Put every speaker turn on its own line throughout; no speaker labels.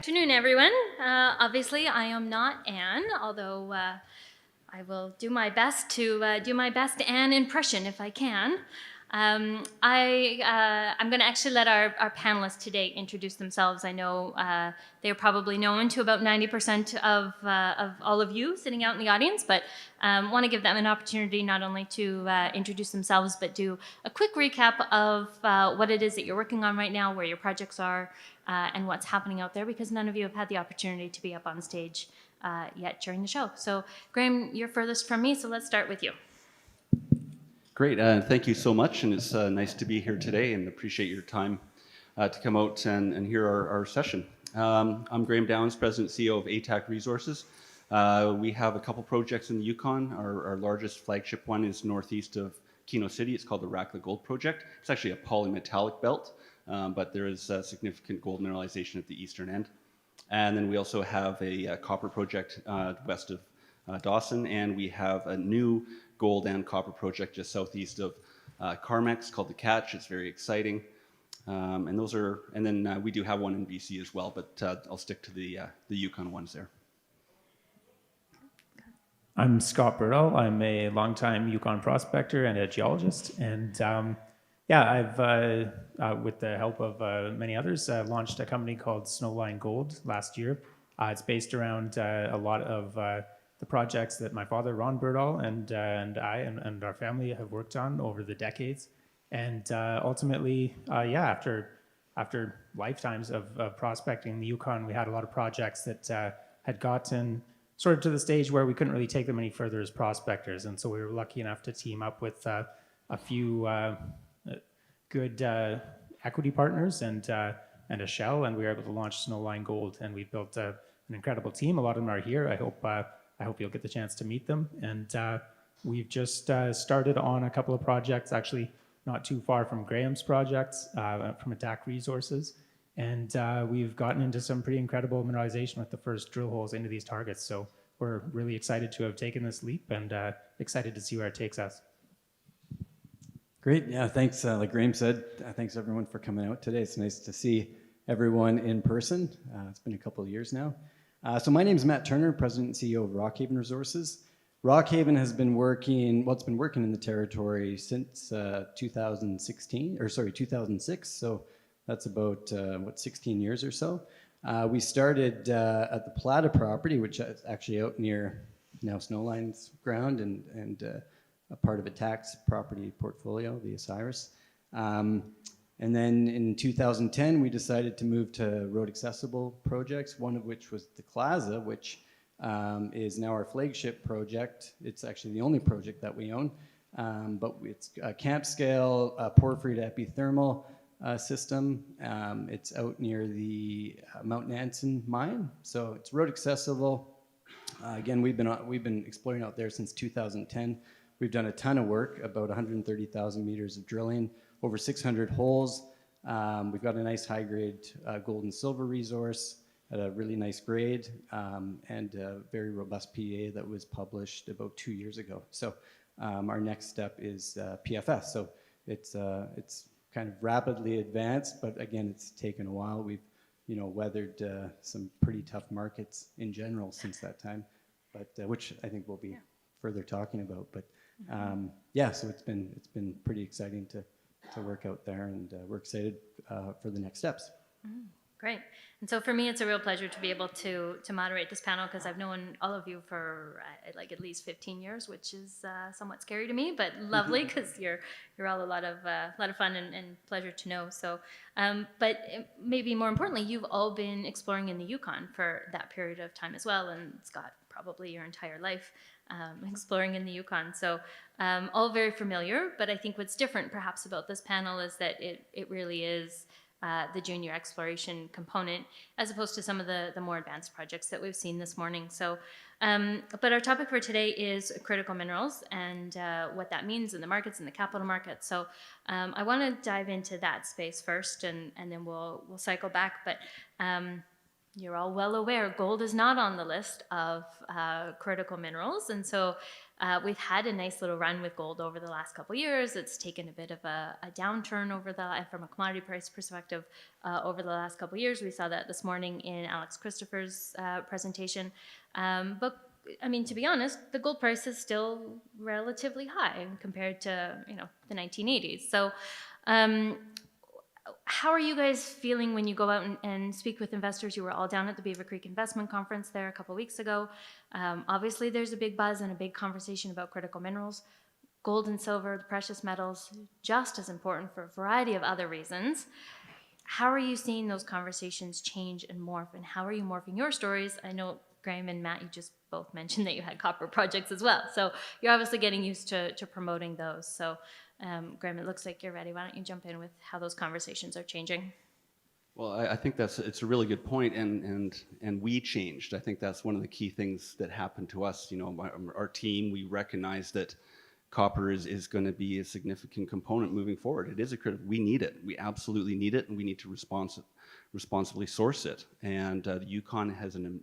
Afternoon, everyone. Obviously, I am not Anne, although I will do my best to do my best Anne impression if I can. I'm going to actually let our panelists today introduce themselves. I know they're probably known to about 90% of all of you sitting out in the audience, but want to give them an opportunity not only to introduce themselves, but do a quick recap of what it is that you're working on right now, where your projects are, and what's happening out there, because none of you have had the opportunity to be up on stage yet during the show. So Graham, you're furthest from me, so let's start with you.
Great, thank you so much, and it's nice to be here today and appreciate your time to come out and hear our session. I'm Graham Downs, President and CEO of ATAC Resources. We have a couple projects in the Yukon. Our largest flagship one is northeast of Keno City. It's called the Rakla Gold Project. It's actually a polymetallic belt, but there is significant gold mineralization at the eastern end. And then we also have a copper project west of Dawson, and we have a new gold and copper project just southeast of Carmex called the Catch. It's very exciting. And then we do have one in BC as well, but I'll stick to the Yukon ones there.
I'm Scott Birdall. I'm a longtime Yukon prospector and a geologist. And I've, with the help of many others, launched a company called Snowline Gold last year. It's based around a lot of the projects that my father, Ron Birdall, and I and our family have worked on over the decades. And ultimately, after lifetimes of prospecting in the Yukon, we had a lot of projects that had gotten sort of to the stage where we couldn't really take them any further as prospectors. And so we were lucky enough to team up with a few good equity partners and a shell, and we were able to launch Snowline Gold. And we built an incredible team. A lot of them are here. I hope you'll get the chance to meet them. And we've just started on a couple of projects, actually not too far from Graham's projects, from ATAC Resources. And we've gotten into some pretty incredible mineralization with the first drill holes into these targets. So we're really excited to have taken this leap and excited to see where it takes us.
Great. Yeah, thanks. Like Graham said, thanks everyone for coming out today. It's nice to see everyone in person. It's been a couple of years now. So my name is Matt Turner, President and CEO of Rockhaven Resources. Rockhaven has been working, it's been working in the territory since 2006. So that's about, 16 years or so. We started at the Plata property, which is actually out near now Snowline's ground and a part of ATAC's property portfolio, the Osiris. And then in 2010, we decided to move to road accessible projects, one of which was the Plaza, which is now our flagship project. It's actually the only project that we own, but it's a camp scale porphyry to epithermal system. It's out near the Mount Nansen mine, so it's road accessible. Again, we've been exploring out there since 2010. We've done a ton of work, about 130,000 meters of drilling, over 600 holes. We've got a nice high-grade gold and silver resource at a really nice grade, and a very robust PEA that was published about 2 years ago. So our next step is PFS. So it's kind of rapidly advanced, but again, it's taken a while. We've weathered some pretty tough markets in general since that time, but which I think we'll be further talking about. But so it's been pretty exciting to work out there, and we're excited for the next steps.
Great. And so for me, it's a real pleasure to be able to moderate this panel, because I've known all of you for like at least 15 years, which is somewhat scary to me, but lovely, because you're all a lot of fun and pleasure to know. So, but maybe more importantly, you've all been exploring in the Yukon for that period of time as well, and Scott, probably your entire life exploring in the Yukon. So all very familiar, but I think what's different perhaps about this panel is that it really is the junior exploration component, as opposed to some of the more advanced projects that we've seen this morning. So, but our topic for today is critical minerals and what that means in the markets, in the capital markets. So I want to dive into that space first, and then we'll cycle back. But you're all well aware gold is not on the list of critical minerals, and so We've had a nice little run with gold over the last couple of years. It's taken a bit of a downturn from a commodity price perspective over the last couple of years. We saw that this morning in Alex Christopher's presentation. But I mean, to be honest, the gold price is still relatively high compared to the 1980s. So. How are you guys feeling when you go out and speak with investors? You were all down at the Beaver Creek Investment Conference there a couple of weeks ago. Obviously, there's a big buzz and a big conversation about critical minerals. Gold and silver, the precious metals, just as important for a variety of other reasons. How are you seeing those conversations change and morph, and how are you morphing your stories? I know, Graham and Matt, you just both mentioned that you had copper projects as well. So you're obviously getting used to promoting those. So Graham, it looks like you're ready. Why don't you jump in with how those conversations are changing?
Well, I think it's a really good point, and we changed. I think that's one of the key things that happened to us. Our team, we recognize that copper is going to be a significant component moving forward. It is we need it. We absolutely need it, and we need to responsibly source it. And the Yukon has an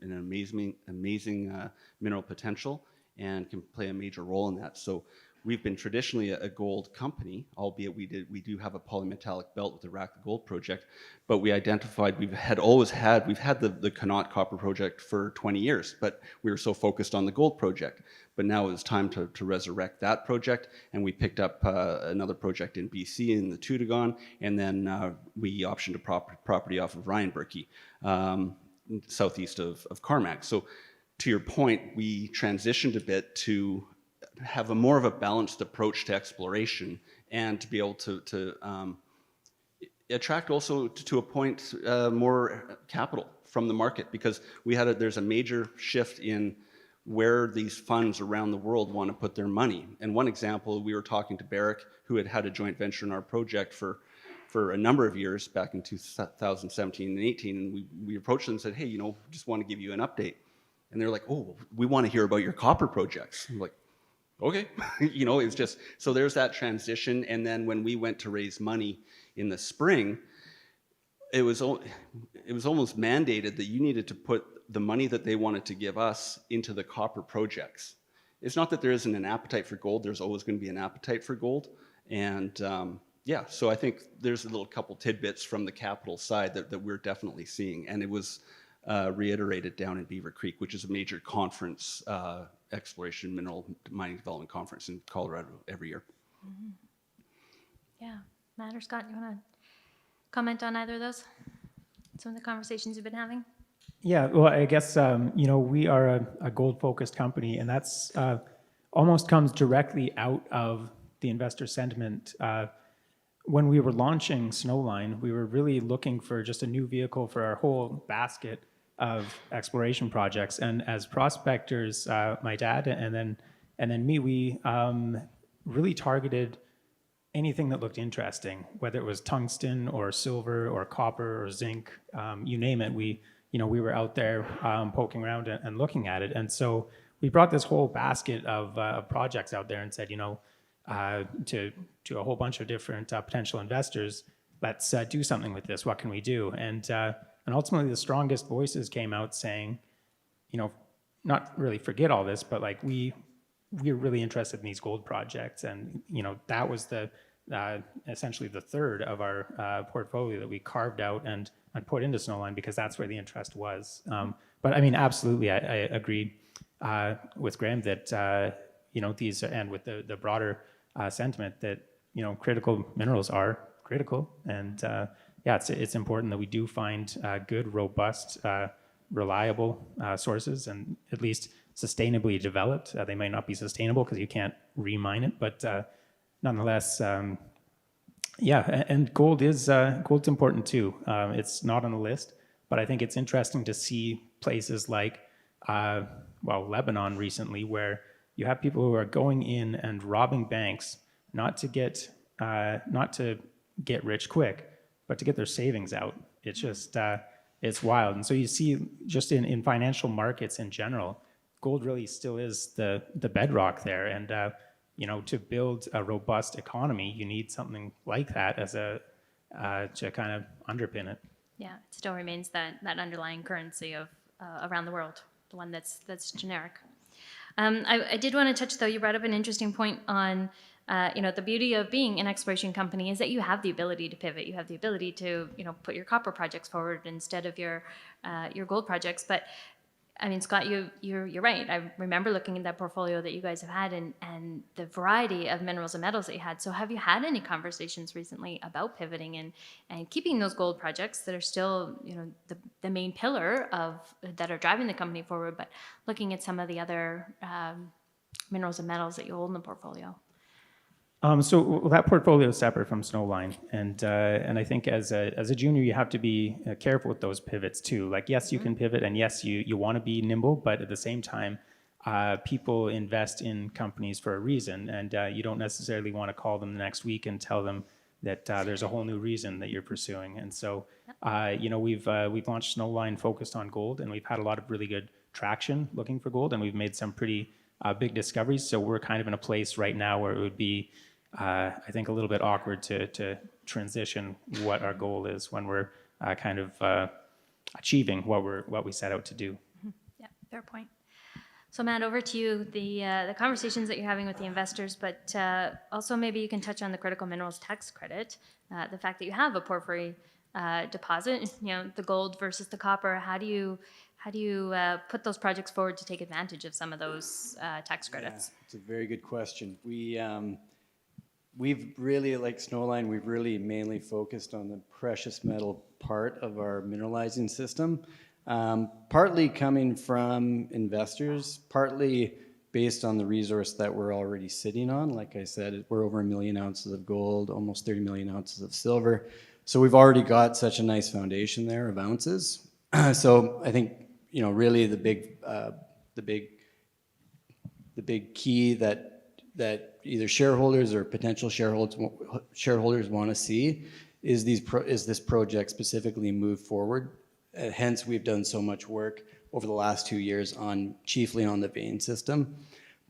amazing mineral potential and can play a major role in that. So we've been traditionally a gold company, albeit we do have a polymetallic belt with the Rack the Gold project, but we identified we've had the Connaught copper project for 20 years, but we were so focused on the gold project. But now it was time to resurrect that project, and we picked up another project in BC in the Toodoggone, and then we optioned a property off of Ryan Berkey, southeast of Carmack. So to your point, we transitioned a bit to have more of a balanced approach to exploration, and to be able to attract also to a point more capital from the market, because there's a major shift in where these funds around the world want to put their money. And one example, we were talking to Barrick, who had a joint venture in our project for a number of years back in 2017 and 18, and we approached them and said, hey, just want to give you an update. And they're like, oh, we want to hear about your copper projects. I'm like, okay. It's just, so there's that transition. And then when we went to raise money in the spring, it was almost mandated that you needed to put the money that they wanted to give us into the copper projects. It's not that there isn't an appetite for gold. There's always going to be an appetite for gold. And so I think there's a little couple tidbits from the capital side that we're definitely seeing. And it was reiterated down in Beaver Creek, which is a major conference, exploration mineral mining development conference in Colorado every year.
Mm-hmm. Yeah. Matt or Scott, you want to comment on either of those? Some of the conversations you've been having?
Yeah, well, I guess, we are a gold-focused company, and that's almost comes directly out of the investor sentiment. When we were launching Snowline, we were really looking for just a new vehicle for our whole basket of exploration projects. And as prospectors, my dad and then me, we really targeted anything that looked interesting, whether it was tungsten or silver or copper or zinc, you name it. We were out there poking around and looking at it. And so we brought this whole basket of projects out there and said, to a whole bunch of different potential investors, let's do something with this. What can we do? And ultimately, the strongest voices came out saying, not really forget all this, but like we're really interested in these gold projects, and that was essentially the third of our portfolio that we carved out and put into Snowline because that's where the interest was. But I mean, absolutely, I agree with Graham that these, and with the broader sentiment that critical minerals are critical, and it's important that we do find good, robust, reliable sources, and at least sustainably developed. They might not be sustainable because you can't remine it, but nonetheless, and gold's important too. It's not on the list, but I think it's interesting to see places like Lebanon recently, where you have people who are going in and robbing banks not to get rich quick, but to get their savings out. It's just it's wild. And so you see, just in financial markets in general, gold really still is the bedrock there. And to build a robust economy, you need something like that as to kind of underpin it.
Yeah, it still remains that underlying currency of around the world, the one that's generic. I did want to touch, though, you brought up an interesting point on, the beauty of being an exploration company is that you have the ability to pivot. You have the ability to, put your copper projects forward instead of your gold projects. But I mean, Scott, you're right. I remember looking at that portfolio that you guys have had and the variety of minerals and metals that you had. So have you had any conversations recently about pivoting and keeping those gold projects that are still, the main pillar that are driving the company forward, but looking at some of the other minerals and metals that you hold in the portfolio?
So that portfolio is separate from Snowline, and I think as a junior, you have to be careful with those pivots too. Like, yes, you can pivot, and yes, you want to be nimble, but at the same time, people invest in companies for a reason, and you don't necessarily want to call them the next week and tell them that there's a whole new reason that you're pursuing. And so, we've launched Snowline focused on gold, and we've had a lot of really good traction looking for gold, and we've made some pretty big discoveries. So we're kind of in a place right now where it would be, I think, a little bit awkward to transition what our goal is when we're kind of achieving what we set out to do.
Yeah, fair point. So Matt, over to you. The conversations that you're having with the investors, but also maybe you can touch on the critical minerals tax credit, the fact that you have a porphyry deposit, the gold versus the copper. How do you put those projects forward to take advantage of some of those tax credits?
Yeah, it's a very good question. We've really, like Snowline, we've really mainly focused on the precious metal part of our mineralizing system, partly coming from investors, partly based on the resource that we're already sitting on. Like I said, we're over 1 million ounces of gold, almost 30 million ounces of silver. So we've already got such a nice foundation there of ounces. So I think, really the big key that either shareholders or potential shareholders want to see is this project specifically move forward. Hence, we've done so much work over the last 2 years chiefly on the vein system.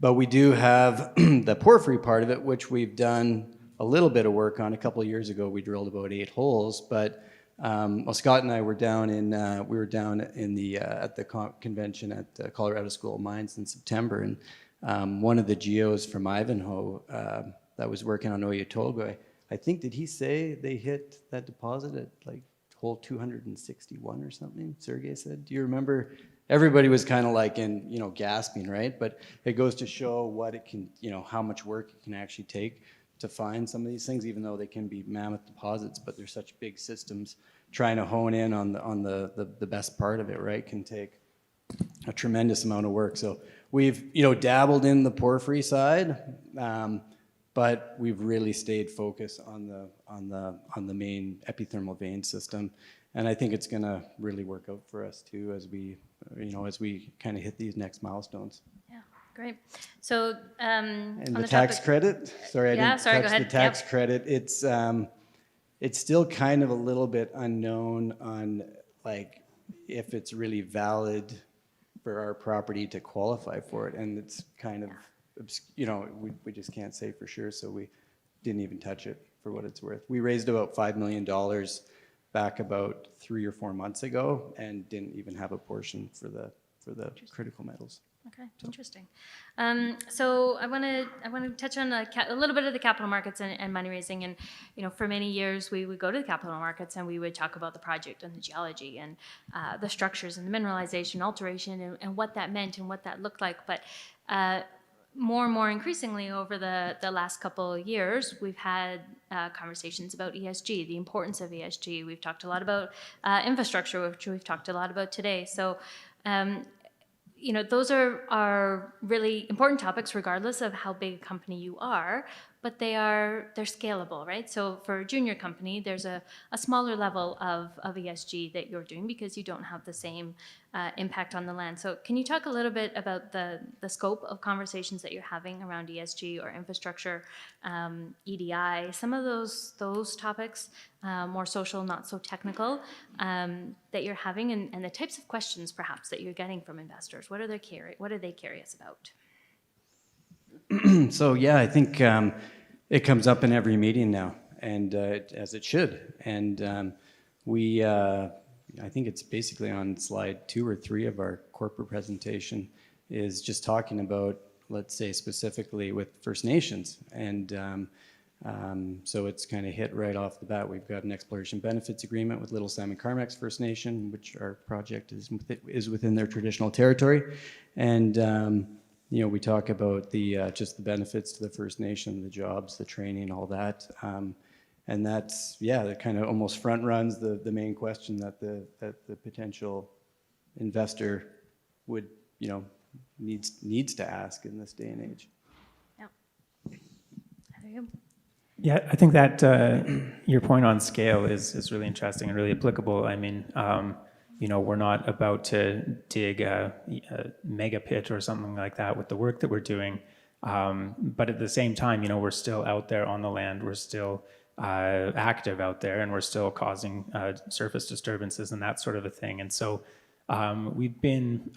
But we do have the porphyry part of it, which we've done a little bit of work on. A couple of years ago, we drilled about 8 holes, but Scott and I were down at the convention at Colorado School of Mines in September, and one of the geos from Ivanhoe that was working on Oyu Tolgoi, I think, did he say they hit that deposit at like hole 261 or something? Sergey said. Do you remember? Everybody was kind of like gasping, right? But it goes to show what it can, how much work it can actually take to find some of these things, even though they can be mammoth deposits, but they're such big systems. Trying to hone in on the best part of it, right, can take a tremendous amount of work. So we've dabbled in the porphyry side, but we've really stayed focused on the main epithermal vein system, and I think it's going to really work out for us too as we kind of hit these next milestones.
Yeah, great. So
and
on
the
the
tax
topic,
credit. Sorry, I didn't
go
touch
ahead.
the tax credit. It's still kind of a little bit unknown on like if it's really valid for our property to qualify for it, and it's kind of we just can't say for sure, so we didn't even touch it for what it's worth. We raised about $5 million back about 3 or 4 months ago, and didn't even have a portion for the critical metals.
Okay, interesting. So I want to touch on a little bit of the capital markets and money raising. And for many years we would go to the capital markets and we would talk about the project and the geology and the structures and the mineralization, alteration, and what that meant and what that looked like. But more and more increasingly over the last couple of years, we've had conversations about ESG, the importance of ESG. We've talked a lot about infrastructure, which we've talked a lot about today. So. Those are really important topics regardless of how big a company you are, but they're scalable, right? So for a junior company, there's a smaller level of ESG that you're doing because you don't have the same impact on the land. So can you talk a little bit about the scope of conversations that you're having around ESG or infrastructure, EDI, some of those topics, more social, not so technical, that you're having, and the types of questions perhaps that you're getting from investors? What are they curious about?
So yeah, I think it comes up in every meeting now, and as it should. And I think it's basically on slide 2 or 3 of our corporate presentation, is just talking about, let's say specifically with First Nations. And so it's kind of hit right off the bat. We've got an exploration benefits agreement with Little Salmon Carmacks First Nation, which our project is within their traditional territory. And you know, we talk about the just the benefits to the First Nation, the jobs, the training, all that. And that's, yeah, that kind of almost front runs the main question that the potential investor would, you know, needs to ask in this day and age.
Yeah. There you go.
Yeah, I think that your point on scale is really interesting and really applicable. I mean, you know, we're not about to dig a mega pit or something like that with the work that we're doing. But at the same time, you know, we're still out there on the land. We're still active out there, and we're still causing surface disturbances and that sort of a thing. And so we've been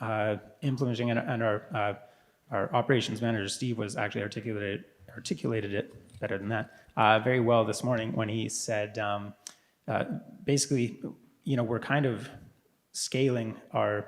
implementing, and our operations manager, Steve, was actually articulated it better than that very well this morning when he said, basically, you know, we're kind of scaling our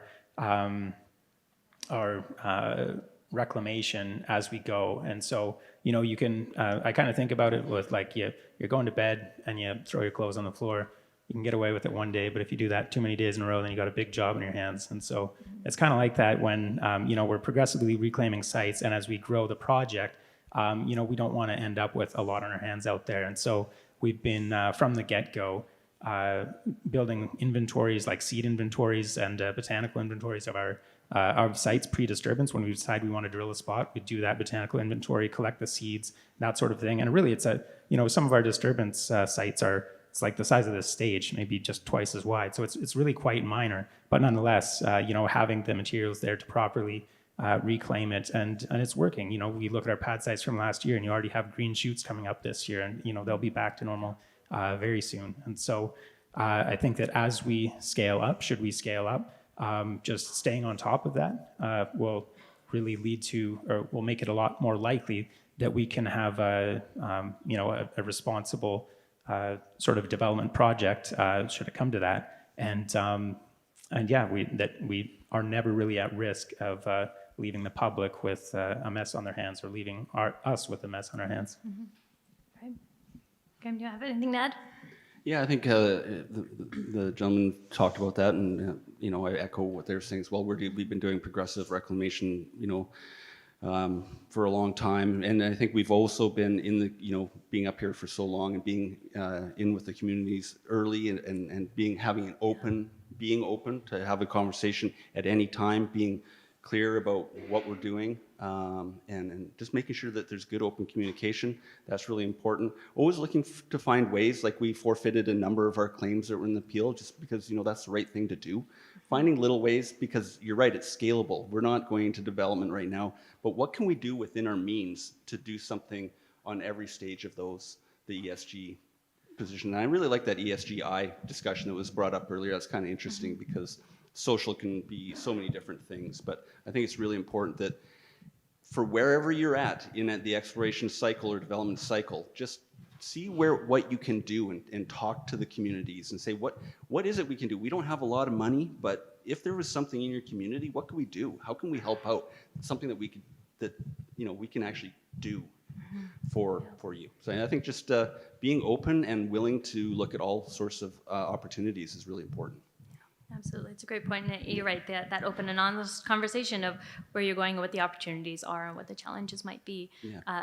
reclamation as we go. And so, you know, you can, I kind of think about it with like, you're going to bed and you throw your clothes on the floor. You can get away with it one day, but if you do that too many days in a row, then you got a big job in your hands. And so it's kind of like that when, you know, we're progressively reclaiming sites, and as we grow the project, you know, we don't want to end up with a lot on our hands out there. And so we've been, from the get-go, building inventories like seed inventories and botanical inventories of our sites pre-disturbance. When we decide we want to drill a spot, we do that botanical inventory, collect the seeds, that sort of thing. And really, it's you know, some of our disturbance sites are, it's like the size of this stage, maybe just twice as wide. So it's really quite minor, but nonetheless, you know, having the materials there to properly reclaim it, and it's working. You know, we look at our pad sites from last year, and you already have green shoots coming up this year, and you know, they'll be back to normal very soon. And so I think that as we scale up, should we scale up, just staying on top of that will really lead to, or will make it a lot more likely that we can have you know, a responsible sort of development project should it come to that. And yeah, we are never really at risk of leaving the public with a mess on their hands, or leaving us with a mess on our hands.
Mm-hmm. Right. Graham, do you have anything to add?
Yeah, I think the gentleman talked about that, and you know, I echo what they're saying as well. We've been doing progressive reclamation, you know, for a long time, and I think we've also been in the, you know, being up here for so long and being in with the communities early, and having being open to have a conversation at any time, being clear about what we're doing, and just making sure that there's good open communication. That's really important. Always looking to find ways, like we forfeited a number of our claims that were in the appeal just because, you know, that's the right thing to do. Finding little ways, because you're right, it's scalable. We're not going into development right now, but what can we do within our means to do something on every stage of the ESG position? And I really like that ESGI discussion that was brought up earlier. That's kind of interesting because social can be so many different things, but I think it's really important that for wherever you're at in the exploration cycle or development cycle, just see what you can do, and talk to the communities and say, what is it we can do? We don't have a lot of money, but if there was something in your community, what can we do? How can we help out? Something that you know, we can actually do for you. So I think just being open and willing to look at all sorts of opportunities is really important.
Absolutely. It's a great point. And you're right, that open and honest conversation of where you're going and what the opportunities are and what the challenges might be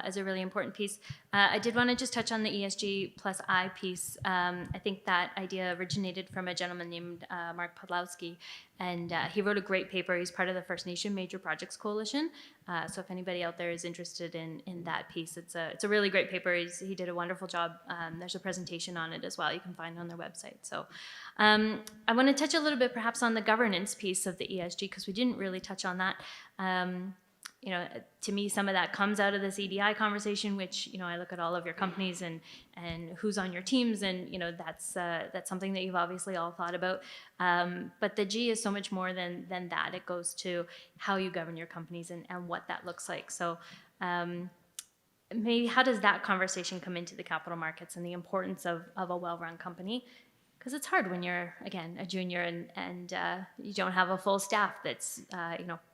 is a really important piece. I did want to just touch on the ESG plus I piece. I think that idea originated from a gentleman named Mark Podlowski, and he wrote a great paper. He's part of the First Nation Major Projects Coalition. So if anybody out there is interested in that piece, it's a really great paper. He did a wonderful job. There's a presentation on it as well. You can find it on their website. So I want to touch a little bit perhaps on the governance piece of the ESG, because we didn't really touch on that. You know, to me, some of that comes out of this EDI conversation, which, you know, I look at all of your companies and who's on your teams, and, you know, that's something that you've obviously all thought about. But the G is so much more than that. It goes to how you govern your companies and what that looks like. So maybe how does that conversation come into the capital markets and the importance of a well-run company? because it's hard when you're, again, a junior and you don't have a full staff that's,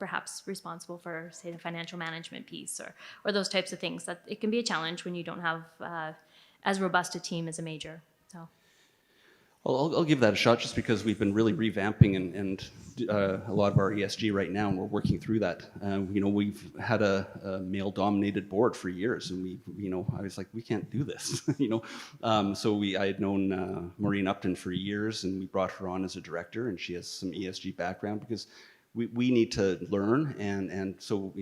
perhaps responsible for, say, the financial management piece or those types of things. That it can be a challenge when you don't have as robust a team as a major. So.
Well, I'll give that a shot just because we've been really revamping and a lot of our ESG right now, and we're working through that. We've had a male-dominated board for years, and I was like, we can't do this, So I had known Maureen Upton for years, and we brought her on as a director, and she has some ESG background because we need to learn, and so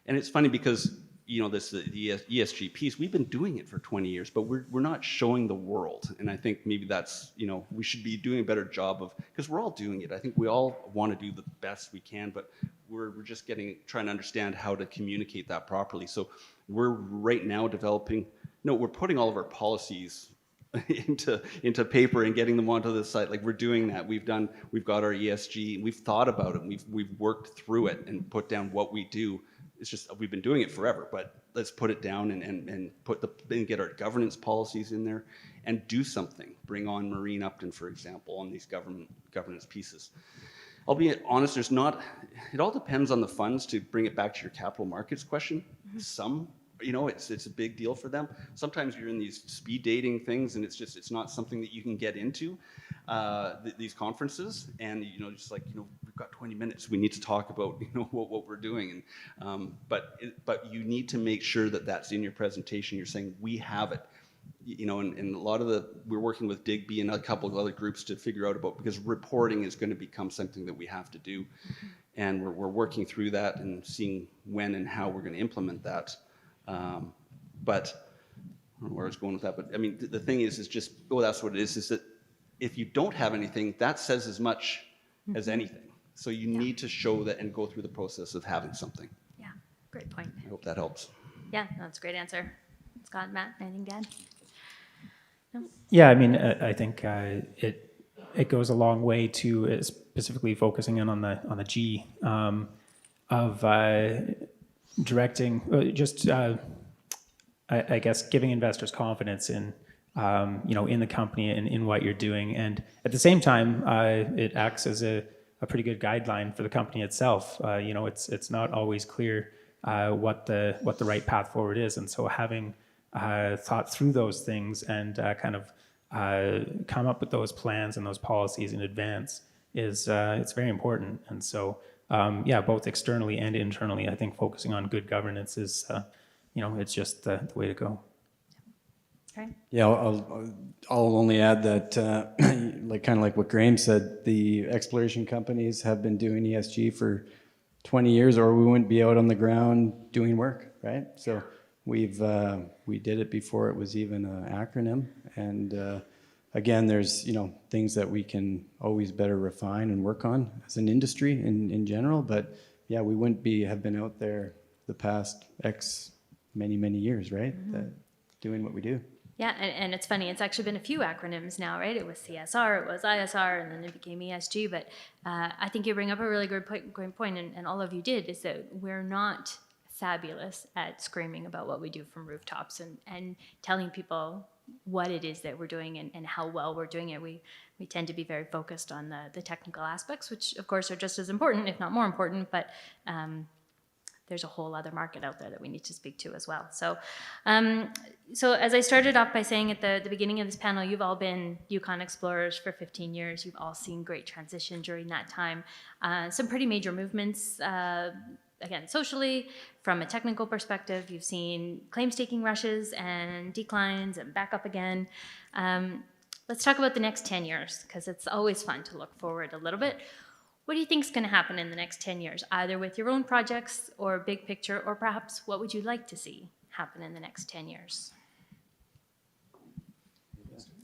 and it's funny because the ESG piece, we've been doing it for 20 years, but we're not showing the world. And I think maybe that's, we should be doing a better job of, because we're all doing it. I think we all want to do the best we can, but we're just trying to understand how to communicate that properly. So we're right now we're putting all of our policies into paper and getting them onto the site. Like, we're doing that. We've got our ESG, we've thought about it, we've worked through it and put down what we do. It's just we've been doing it forever, but let's put it down and get our governance policies in there and do something. Bring on Maureen Upton, for example, on these governance pieces. I'll be honest, it all depends on the funds, to bring it back to your capital markets question. Mm-hmm. Some, it's a big deal for them. Sometimes you're in these speed dating things and it's not something that you can get into these conferences, and just like, we've got 20 minutes, we need to talk about what we're doing, and but you need to make sure that that's in your presentation. You're saying we have it, and a lot of we're working with Digby and a couple of other groups to figure out because reporting is going to become something that we have to do. Mm-hmm. And we're working through that and seeing when and how we're going to implement that. But I don't know where I was going with that, but I mean, the thing is just, that's what it is that if you don't have anything, that says as much as anything. So you need to show that and go through the process of having something.
Yeah, great point.
I hope that helps.
Yeah, that's a great answer. Scott, Matt, anything to add? No?
Yeah, I mean, I think it goes a long way to specifically focusing in on the G of directing, I guess, giving investors confidence in in the company and in what you're doing, and at the same time, it acts as a pretty good guideline for the company itself. It's not always clear what the right path forward is, and so having thought through those things and kind of come up with those plans and those policies in advance is it's very important. And so both externally and internally, I think focusing on good governance is it's just the way to go.
Okay.
Yeah, I'll only add that, kind of like what Graham said, the exploration companies have been doing ESG for 20 years, or we wouldn't be out on the ground doing work, right? So we did it before it was even an acronym, and again, there's things that we can always better refine and work on as an industry in general, but yeah, we wouldn't have been out there the past many years, right?
Mm-hmm.
Doing what we do.
Yeah, and it's funny, it's actually been a few acronyms now, right? It was CSR, it was ISR, and then it became ESG, but I think you bring up a really great point, and all of you did, is that we're not fabulous at screaming about what we do from rooftops and telling people what it is that we're doing and how well we're doing it. We tend to be very focused on the technical aspects, which of course are just as important, if not more important, but there's a whole other market out there that we need to speak to as well. So so as I started off by saying at the beginning of this panel, you've all been Yukon explorers for 15 years. You've all seen great transition during that time. Some pretty major movements, again, socially, from a technical perspective. You've seen claims taking rushes and declines and back up again. Let's talk about the next 10 years, because it's always fun to look forward a little bit. What do you think is going to happen in the next 10 years, either with your own projects or big picture, or perhaps what would you like to see happen in the next 10 years?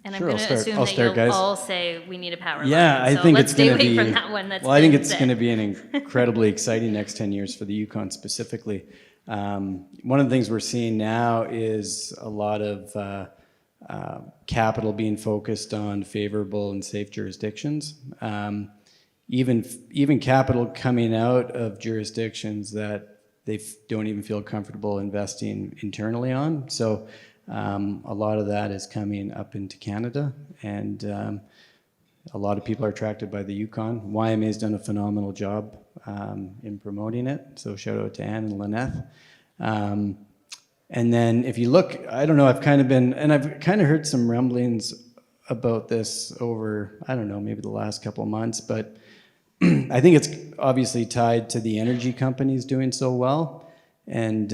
And
Sure,
I'm going to assume
I'll
that
start,
you'll
guys.
all say we need a power line.
Yeah, I
so
think
let's
it's going to
stay
be.
away from that one.
I think it's going to be an incredibly exciting next 10 years for the Yukon specifically. One of the things we're seeing now is a lot of capital being focused on favorable and safe jurisdictions. Even capital coming out of jurisdictions that they don't even feel comfortable investing internally on. So a lot of that is coming up into Canada, and a lot of people are attracted by the Yukon. YMA's done a phenomenal job in promoting it, so shout out to Anne and Lynette. And then if you look, I don't know, I've kind of heard some rumblings about this over, I don't know, maybe the last couple of months, but I think it's obviously tied to the energy companies doing so well. And,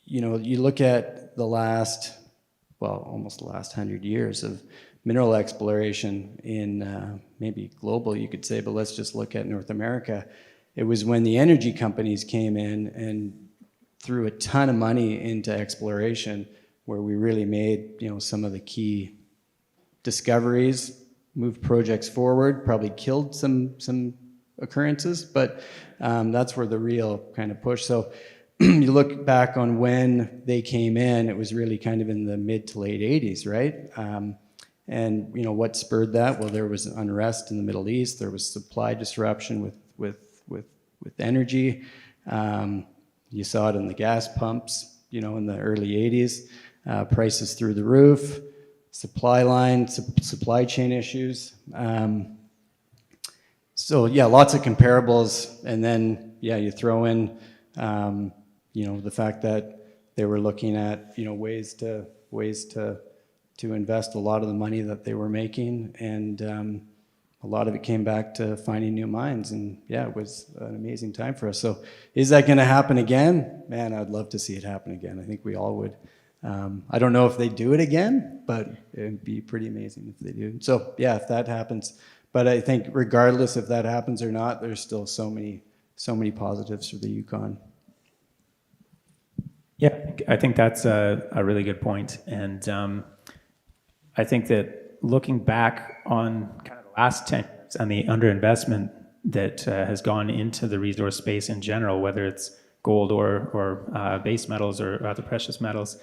you know, you look at the last, well, almost the last 100 years of mineral exploration in maybe global, you could say, but let's just look at North America. It was when the energy companies came in and threw a ton of money into exploration where we really made, you know, some of the key discoveries, moved projects forward, probably killed some occurrences, but that's where the real kind of push. So you look back on when they came in, it was really kind of in the mid to late 80s, right? And you know what spurred that? Well, there was unrest in the Middle East. There was supply disruption with energy. You saw it in the gas pumps, you know, in the early 80s. Prices through the roof. Supply chain issues. So yeah, lots of comparables, and then yeah, you throw in, you know, the fact that they were looking at, you know, ways to invest a lot of the money that they were making, and a lot of it came back to finding new mines, and yeah, it was an amazing time for us. So, is that going to happen again? Man, I'd love to see it happen again. I think we all would. I don't know if they do it again, but it'd be pretty amazing if they do. So yeah, if that happens. But I think regardless if that happens or not, there's still so many positives for the Yukon.
Yeah, I think that's a really good point. And I think that looking back on kind of the last 10 years and the underinvestment that has gone into the resource space in general, whether it's gold or base metals or other precious metals,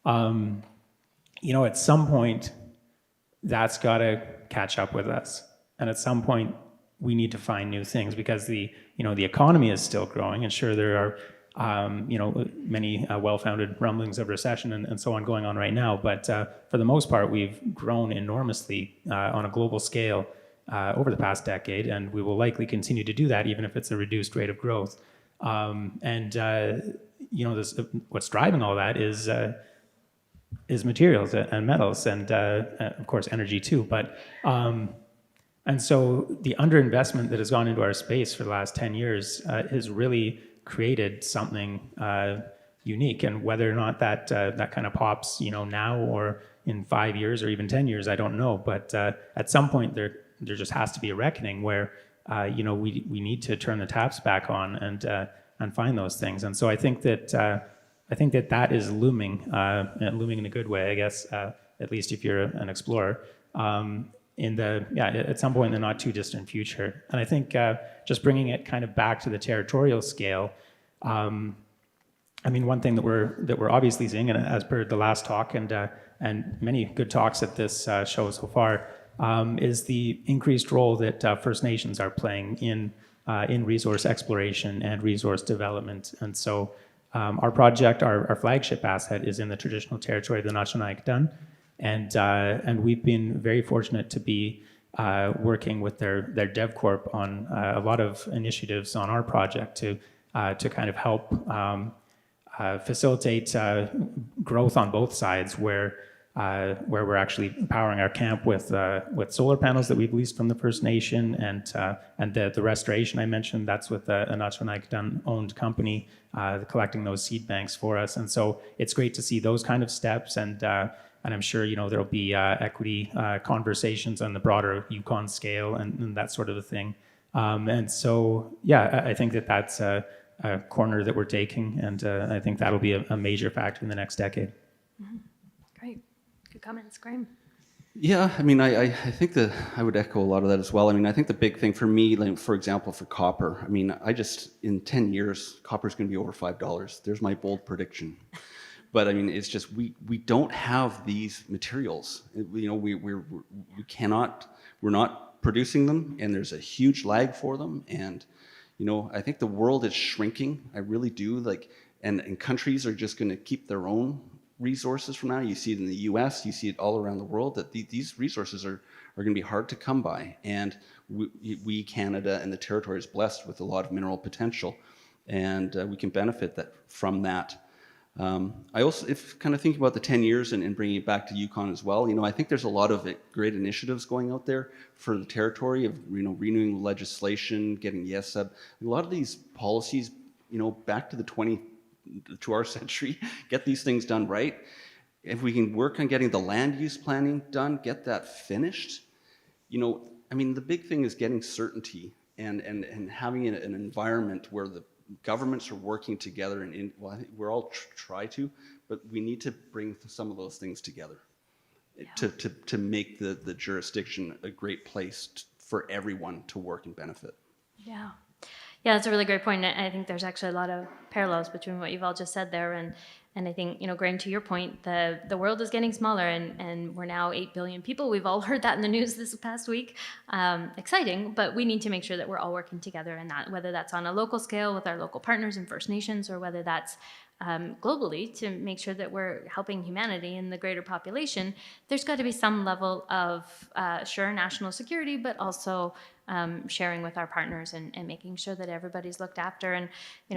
you know, at some point, that's got to catch up with us. And at some point, we need to find new things because the economy is still growing. And sure, there are, you know, many well-founded rumblings of recession and so on going on right now. But for the most part, we've grown enormously on a global scale over the past decade, and we will likely continue to do that, even if it's a reduced rate of growth. You know, what's driving all that is materials and metals, and of course energy too. But and so the underinvestment that has gone into our space for the last 10 years has really created something unique. And whether or not that kind of pops, you know, now or in 5 years or even 10 years, I don't know. But at some point, there just has to be a reckoning where you know, we need to turn the taps back on and find those things. And so I think that that is looming in a good way, I guess, at least if you're an explorer, at some point in the not too distant future. And I think just bringing it kind of back to the territorial scale, I mean, one thing that we're obviously seeing, and as per the last talk and many good talks at this show so far, is the increased role that First Nations are playing in resource exploration and resource development. And so our project, our flagship asset, is in the traditional territory of the National Dun, and we've been very fortunate to be working with their DevCorp on a lot of initiatives on our project to kind of help facilitate growth on both sides, where we're actually powering our camp with solar panels that we've leased from the First Nation, and the restoration I mentioned, that's with a National owned company collecting those seed banks for us. And so it's great to see those kind of steps, and I'm sure, you know, there'll be equity conversations on the broader Yukon scale and that sort of a thing. And so yeah, I think that's a corner that we're taking, and I think that'll be a major factor in the next decade.
Mm-hmm. Great. Good comments, Graham.
Yeah, I mean, I think that I would echo a lot of that as well. I mean, I think the big thing for me, like, for example, for copper, I mean, in 10 years, copper's going to be over $5. There's my bold prediction. But I mean, it's just, we don't have these materials. You know, we're not producing them, and there's a huge lag for them. And, you know, I think the world is shrinking. I really do. Like, and countries are just going to keep their own resources from now. You see it in the US, you see it all around the world, that these resources are going to be hard to come by. And we, Canada and the territory is blessed with a lot of mineral potential, and we can benefit from that. I also, if kind of thinking about the 10 years and bringing it back to Yukon as well, I think there's a lot of great initiatives going out there for the territory of, renewing legislation, getting YESUB. A lot of these policies, back to our century, get these things done right. If we can work on getting the land use planning done, get that finished, the big thing is getting certainty and having an environment where the governments are working together, and I think we're all try to, but we need to bring some of those things together to make the jurisdiction a great place for everyone to work and benefit.
Yeah. Yeah, that's a really great point. I think there's actually a lot of parallels between what you've all just said there. And I think, Graham, to your point, the world is getting smaller, and we're now 8 billion people. We've all heard that in the news this past week. Exciting, but we need to make sure that we're all working together in that, whether that's on a local scale with our local partners and First Nations, or whether that's globally to make sure that we're helping humanity and the greater population. There's got to be some level of, national security, but also sharing with our partners and making sure that everybody's looked after. And,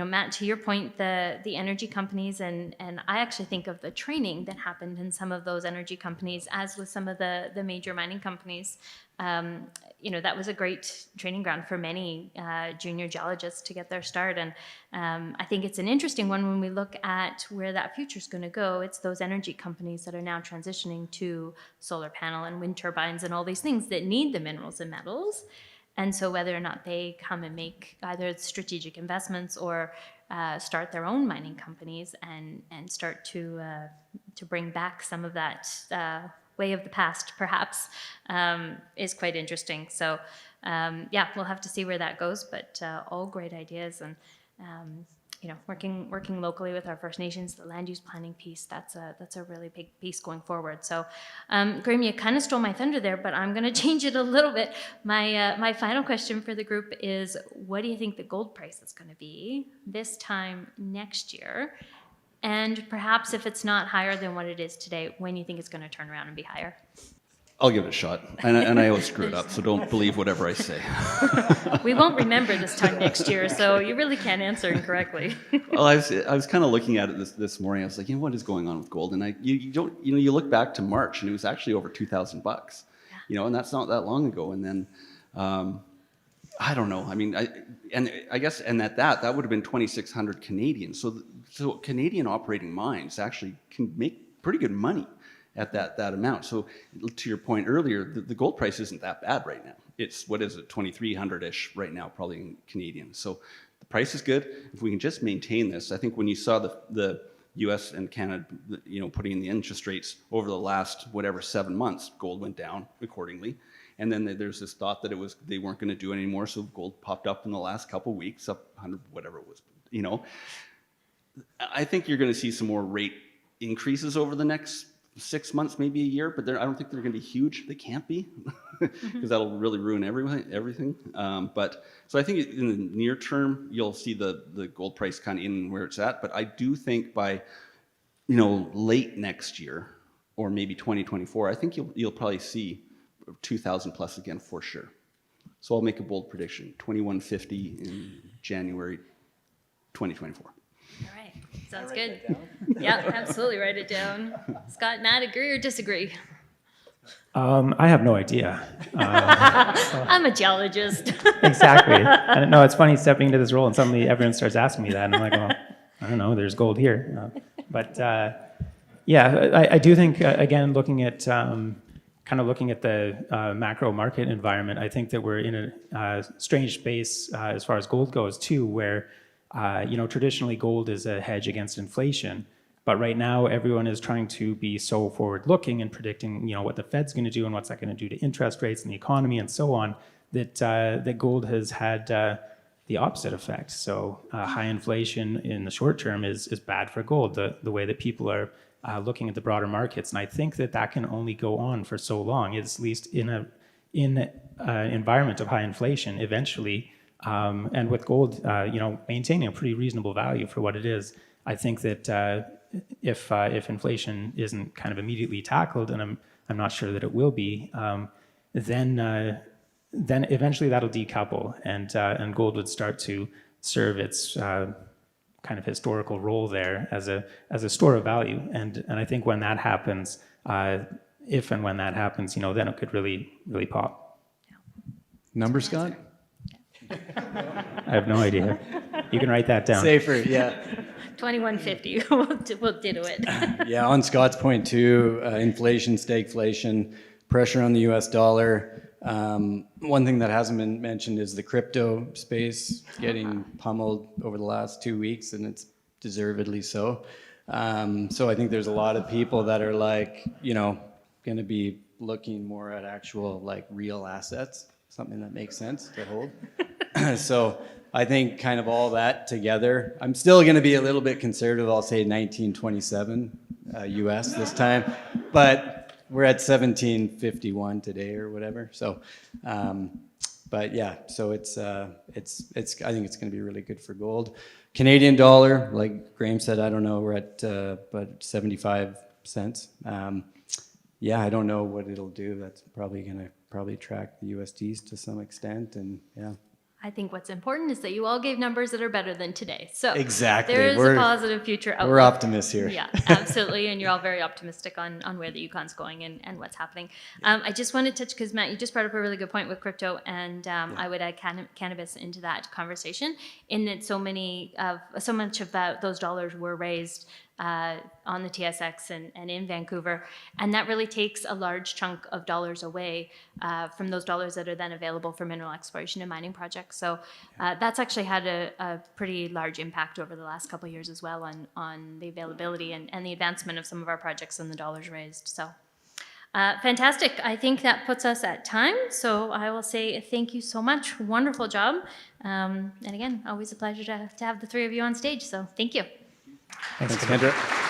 Matt, to your point, the energy companies, and I actually think of the training that happened in some of those energy companies, as with some of the major mining companies. That was a great training ground for many junior geologists to get their start. And I think it's an interesting one when we look at where that future is going to go. It's those energy companies that are now transitioning to solar panel and wind turbines and all these things that need the minerals and metals. And so whether or not they come and make either strategic investments or start their own mining companies and start to bring back some of that way of the past, perhaps, is quite interesting. So we'll have to see where that goes, but all great ideas. And working locally with our First Nations, the land use planning piece, that's a really big piece going forward. So, Graham, you kind of stole my thunder there, but I'm going to change it a little bit. My final question for the group is, what do you think the gold price is going to be this time next year? And perhaps if it's not higher than what it is today, when you think it's going to turn around and be higher?
I'll give it a shot, and I always screw it up, so don't believe whatever I say.
We won't remember this time next year, so you really can't answer incorrectly.
Well, I was kind of looking at it this morning. I was like, what is going on with gold? And you look back to March, and it was actually over $2,000. And that's not that long ago. And then I don't know. I guess at that would have been 2,600 Canadian. So Canadian operating mines actually can make pretty good money at that amount. So to your point earlier, the gold price isn't that bad right now. It's, 2,300-ish right now, probably in Canadian. So the price is good. If we can just maintain this, I think when you saw the US and Canada, putting in the interest rates over the last 7 months, gold went down accordingly. And then there's this thought that they weren't going to do it anymore, so gold popped up in the last couple of weeks, up 100, whatever it was. I think you're going to see some more rate increases over the next 6 months, maybe a year, but I don't think they're going to be huge. They can't be, because that'll really ruin everything. So I think in the near term, you'll see the gold price kind of in where it's at. But I do think by, late next year, or maybe 2024, I think you'll probably see 2,000 plus again for sure. So I'll make a bold prediction: 2,150 in January 2024.
All right, sounds good. Yeah, absolutely, write it down. Scott, Matt, agree or disagree?
I have no idea.
I'm a geologist.
Exactly. And no, it's funny stepping into this role and suddenly everyone starts asking me that, and I'm like, well, I don't know, there's gold here. I do think, again, looking at the macro market environment, I think that we're in a strange space as far as gold goes too, where traditionally gold is a hedge against inflation, but right now everyone is trying to be so forward-looking and predicting, what the Fed's going to do and what's that going to do to interest rates and the economy and so on, that gold has had the opposite effect. So high inflation in the short term is bad for gold, the way that people are looking at the broader markets. And I think that can only go on for so long, at least in an environment of high inflation eventually. And with gold, maintaining a pretty reasonable value for what it is, I think that if inflation isn't kind of immediately tackled, and I'm not sure that it will be, then eventually that'll decouple, and gold would start to serve its kind of historical role there as a store of value. And I think when that happens, if and when that happens, then it could really pop.
Number, Scott?
I have no idea. You can write that down.
Safer, yeah.
2150. We'll ditto it.
Yeah, on Scott's point too, inflation, stagflation, pressure on the US dollar. One thing that hasn't been mentioned is the crypto space getting pummeled over the last 2 weeks, and it's deservedly so. So I think there's a lot of people that are like, going to be looking more at actual like real assets, something that makes sense to hold. So I think kind of all that together, I'm still going to be a little bit conservative. I'll say 1927 US this time, but we're at 1751 today or whatever. So, but yeah, so it's I think it's going to be really good for gold. Canadian dollar, like Graham said, I don't know, we're at about 75 cents. Yeah, I don't know what it'll do. That's probably going to track the USDs to some extent, and yeah.
I think what's important is that you all gave numbers that are better than today. So
Exactly.
there is a positive future outlook.
We're optimists here.
Yeah, absolutely. And you're all very optimistic on where the Yukon's going and what's happening. I just want to touch, because Matt, you just brought up a really good point with crypto, and I would add cannabis into that conversation, in that so much of those dollars were raised on the TSX and in Vancouver, and that really takes a large chunk of dollars away from those dollars that are then available for mineral exploration and mining projects. So that's actually had a pretty large impact over the last couple of years as well on the availability and the advancement of some of our projects and the dollars raised. So fantastic. I think that puts us at time. So I will say thank you so much. Wonderful job. And again, always a pleasure to have the three of you on stage. So thank you.
Thanks,
Kendra.